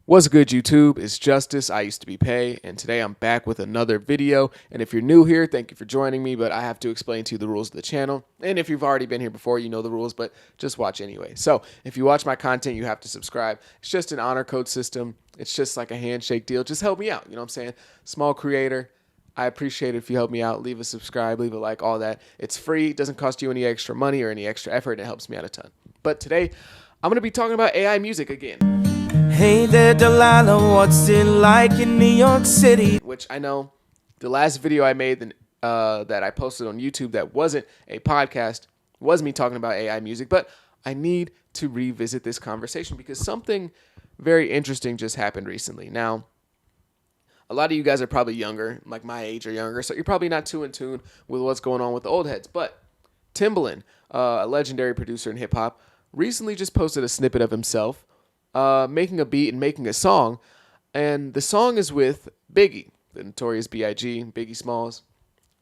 What's good, YouTube? It's Justice. I used to be Pay, and today I'm back with another video. And if you're new here, thank you for joining me, but I have to explain to you the rules of the channel. And if you've already been here before, you know the rules, but just watch anyway. So if you watch my content, you have to subscribe. It's just an honor code system. It's just like a handshake deal. Just help me out. You know what I'm saying? Small creator. I appreciate it if you help me out. Leave a subscribe, leave a like, all that. It's free. It doesn't cost you any extra money or any extra effort, and it helps me out a ton. But today, I'm going to be talking about AI music again. Hey there, Delilah, what's it like in New York City? Which I know the last video I made that I posted on YouTube that wasn't a podcast was me talking about AI music, but I need to revisit this conversation because something very interesting just happened recently. Now, a lot of you guys are probably younger, like my age or younger, so you're probably not too in tune with what's going on with the old heads. But Timbaland, a legendary producer in hip hop, recently just posted a snippet of himself making a beat and making a song, and the song is with Biggie, the notorious B.I.G., Biggie Smalls,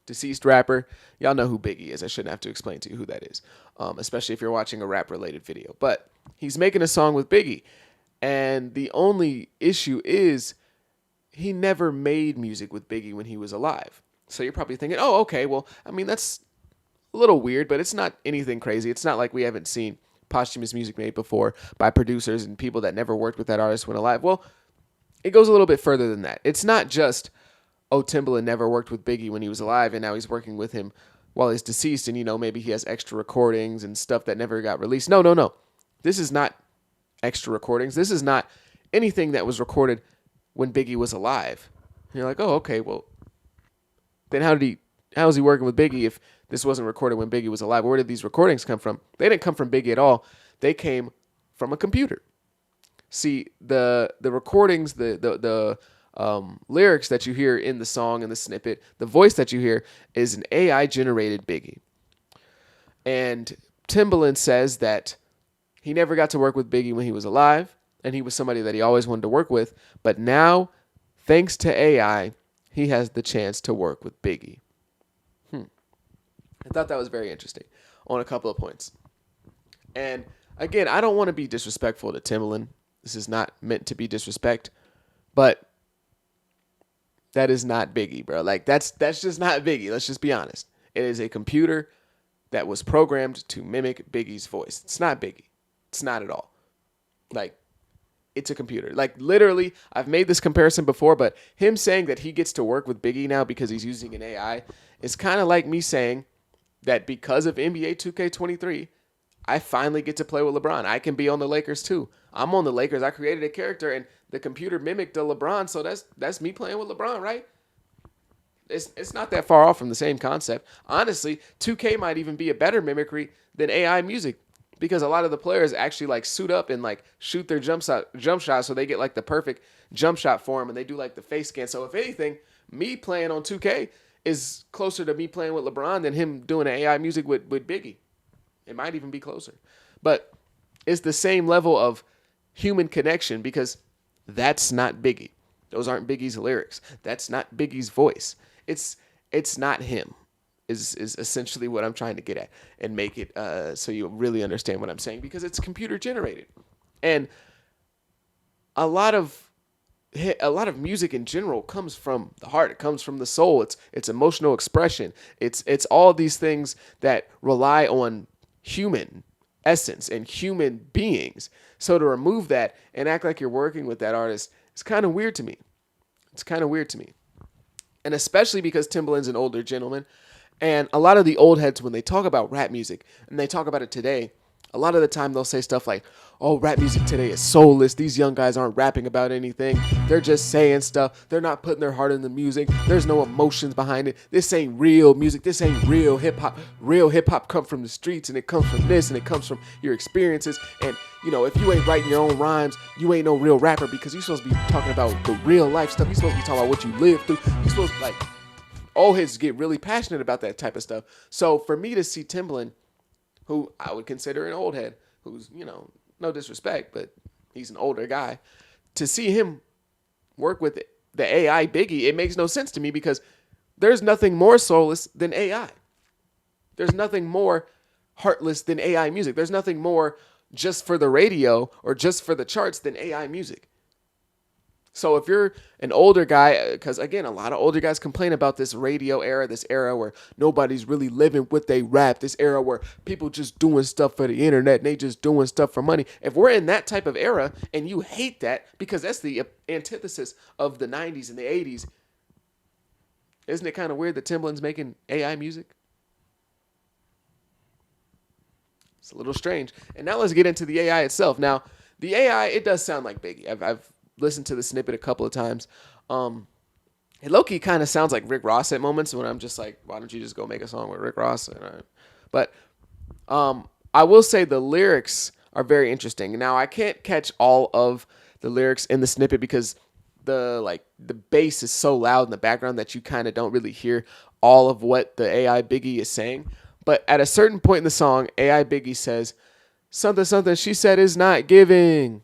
deceased rapper. Y'all know who Biggie is. I shouldn't have to explain to you who that is, especially if you're watching a rap-related video. But he's making a song with Biggie, and the only issue is he never made music with Biggie when he was alive. So you're probably thinking, oh, okay, well, I mean, that's a little weird, but it's not anything crazy. It's not like we haven't seen posthumous music made before by producers and people that never worked with that artist when alive. Well, it goes a little bit further than that. It's not just, oh, Timbaland never worked with Biggie when he was alive and now he's working with him while he's deceased, and, you know, maybe he has extra recordings and stuff that never got released. No. This is not extra recordings. This is not anything that was recorded when Biggie was alive. And you're like, oh, okay, well, then how is he working with Biggie if this wasn't recorded when Biggie was alive? Where did these recordings come from? They didn't come from Biggie at all. They came from a computer. See, the recordings, the lyrics that you hear in the song and the snippet, the voice that you hear is an AI-generated Biggie. And Timbaland says that he never got to work with Biggie when he was alive, and he was somebody that he always wanted to work with. But now, thanks to AI, he has the chance to work with Biggie. I thought that was very interesting on a couple of points. And again, I don't want to be disrespectful to Timbaland. This is not meant to be disrespect, but that is not Biggie, bro. Like that's just not Biggie. Let's just be honest. It is a computer that was programmed to mimic Biggie's voice. It's not Biggie. It's not at all. Like, it's a computer. Like, literally, I've made this comparison before, but him saying that he gets to work with Biggie now because he's using an AI is kind of like me saying that because of NBA 2K23, I finally get to play with LeBron. I can be on the Lakers too. I'm on the Lakers. I created a character, and the computer mimicked a LeBron, so that's me playing with LeBron, right? It's not that far off from the same concept. Honestly, 2K might even be a better mimicry than AI music, because a lot of the players actually like suit up and like shoot their jump shot so they get like the perfect jump shot for them, and they do like the face scan. So if anything, me playing on 2K is closer to me playing with LeBron than him doing AI music with Biggie. It might even be closer. But it's the same level of human connection because that's not Biggie. Those aren't Biggie's lyrics. That's not Biggie's voice. It's not him is essentially what I'm trying to get at and make it so you really understand what I'm saying, because it's computer generated. And a lot of music in general comes from the heart. It comes from the soul. It's emotional expression. It's all these things that rely on human essence and human beings. So to remove that and act like you're working with that artist is kind of weird to me. It's kind of weird to me. And especially because Timbaland's an older gentleman, and a lot of the old heads, when they talk about rap music and they talk about it today, a lot of the time they'll say stuff like, oh, rap music today is soulless. These young guys aren't rapping about anything. They're just saying stuff. They're not putting their heart in the music. There's no emotions behind it. This ain't real music. This ain't real hip hop. Real hip hop comes from the streets, and it comes from this, and it comes from your experiences. And, you know, if you ain't writing your own rhymes, you ain't no real rapper, because you're supposed to be talking about the real life stuff. You're supposed to be talking about what you lived through. You're supposed to, like, old heads get really passionate about that type of stuff. So for me to see Timbaland, who I would consider an old head, who's, you know, no disrespect, but he's an older guy, to see him work with the AI Biggie, it makes no sense to me, because there's nothing more soulless than AI. There's nothing more heartless than AI music. There's nothing more just for the radio or just for the charts than AI music. So if you're an older guy, because again, a lot of older guys complain about this radio era, this era where nobody's really living what they rap, this era where people just doing stuff for the internet and they just doing stuff for money. If we're in that type of era and you hate that because that's the antithesis of the 90s and the 80s, isn't it kind of weird that Timbaland's making AI music? It's a little strange. And now let's get into the AI itself. Now, the AI, it does sound like Biggie. I've listened to the snippet a couple of times. It low-key kind of sounds like Rick Ross at moments when I'm just like, why don't you just go make a song with Rick Ross? But I will say the lyrics are very interesting. Now, I can't catch all of the lyrics in the snippet because the bass is so loud in the background that you kind of don't really hear all of what the AI Biggie is saying. But at a certain point in the song, AI Biggie says, something, something she said is not giving.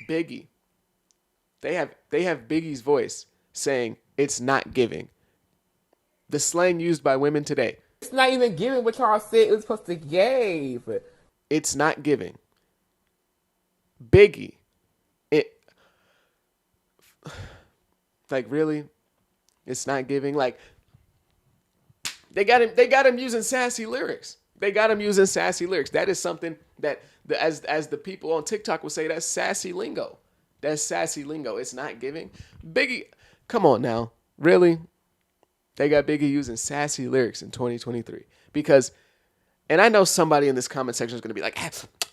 Biggie. They have Biggie's voice saying it's not giving. The slang used by women today. It's not even giving what y'all said it was supposed to give. It's not giving. Biggie. Like, really? It's not giving? Like, they got him using sassy lyrics. That is something that as the people on TikTok will say, that's sassy lingo. It's not giving. Biggie, come on now. Really? They got Biggie using sassy lyrics in 2023. Because, and I know somebody in this comment section is going to be like,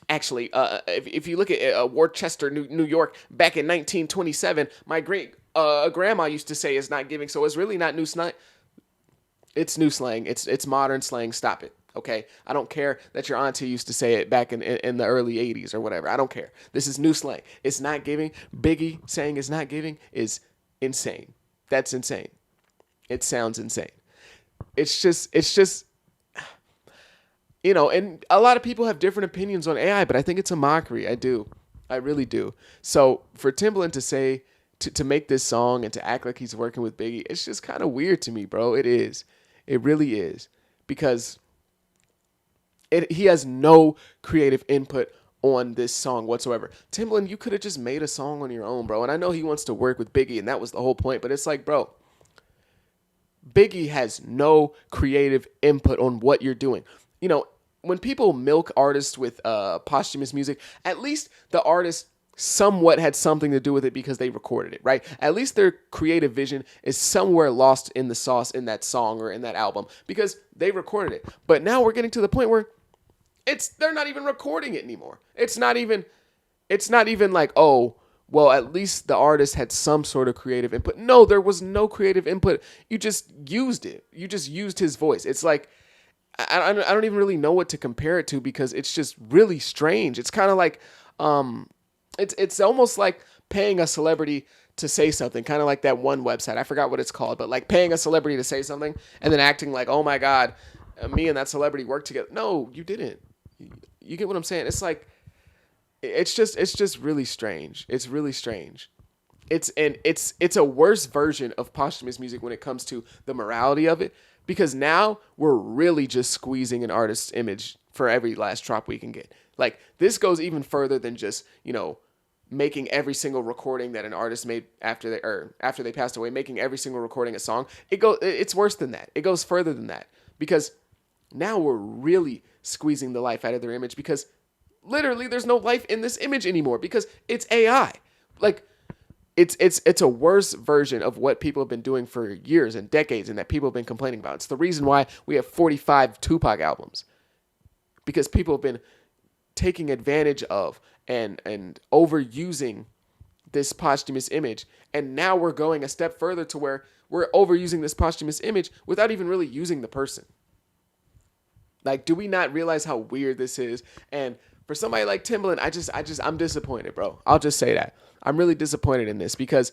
actually, if you look at Worcester, New York, back in 1927, my great grandma used to say it's not giving. So it's really not new slang. It's new slang. It's modern slang. Stop it. Okay, I don't care that your auntie used to say it back in the early 80s or whatever. I don't care. This is new slang. It's not giving. Biggie saying it's not giving is insane. That's insane. It sounds insane. It's just, you know, and a lot of people have different opinions on AI, but I think it's a mockery. I do. I really do. So for Timbaland to say, to make this song and to act like he's working with Biggie, it's just kind of weird to me, bro. It is. It really is. Because he has no creative input on this song whatsoever. Timbaland, you could have just made a song on your own, bro. And I know he wants to work with Biggie, and that was the whole point. But it's like, bro, Biggie has no creative input on what you're doing. You know, when people milk artists with posthumous music, at least the artist somewhat had something to do with it because they recorded it, right? At least their creative vision is somewhere lost in the sauce in that song or in that album because they recorded it. But now we're getting to the point where they're not even recording it anymore. It's not even like, oh, well, at least the artist had some sort of creative input. No, there was no creative input. You just used it. You just used his voice. It's like, I don't even really know what to compare it to because it's just really strange. It's kind of like, it's almost like paying a celebrity to say something, kind of like that one website. I forgot what it's called, but like paying a celebrity to say something and then acting like, oh my God, me and that celebrity worked together. No, you didn't. You get what I'm saying? It's like, it's just really strange. It's really strange. It's a worse version of posthumous music when it comes to the morality of it, because now we're really just squeezing an artist's image for every last drop we can get. Like, this goes even further than just, you know, making every single recording that an artist made after they passed away, making every single recording a song. It's worse than that. It goes further than that, because now we're really squeezing the life out of their image, because literally there's no life in this image anymore because it's AI. Like, it's a worse version of what people have been doing for years and decades and that people have been complaining about. It's the reason why we have 45 Tupac albums, because people have been taking advantage of and overusing this posthumous image. And now we're going a step further to where we're overusing this posthumous image without even really using the person. Like, do we not realize how weird this is? And for somebody like Timbaland, I'm disappointed, bro. I'll just say that. I'm really disappointed in this, because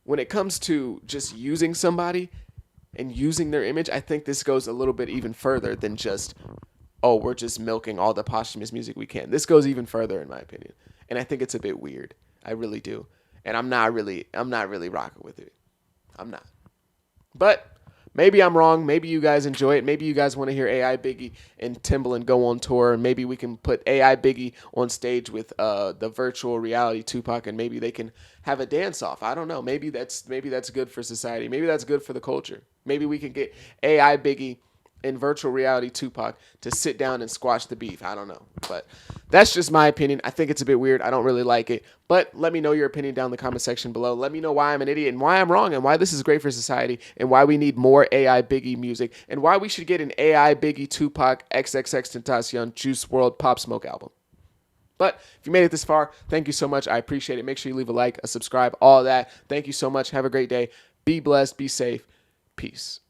when it comes to just using somebody and using their image, I think this goes a little bit even further than just, oh, we're just milking all the posthumous music we can. This goes even further, in my opinion. And I think it's a bit weird. I really do. And I'm not really rocking with it. I'm not. But Maybe I'm wrong. Maybe you guys enjoy it. Maybe you guys want to hear AI Biggie and Timbaland go on tour. And maybe we can put AI Biggie on stage with the virtual reality Tupac, and maybe they can have a dance off. I don't know. Maybe that's good for society. Maybe that's good for the culture. Maybe we can get AI Biggie in virtual reality Tupac to sit down and squash the beef. I don't know. But that's just my opinion. I think it's a bit weird. I don't really like it. But let me know your opinion down in the comment section below. Let me know why I'm an idiot and why I'm wrong and why this is great for society and why we need more AI Biggie music and why we should get an AI Biggie Tupac XXXTentacion Juice WRLD Pop Smoke album. But if you made it this far, thank you so much. I appreciate it. Make sure you leave a like, a subscribe, all of that. Thank you so much. Have a great day. Be blessed. Be safe. Peace.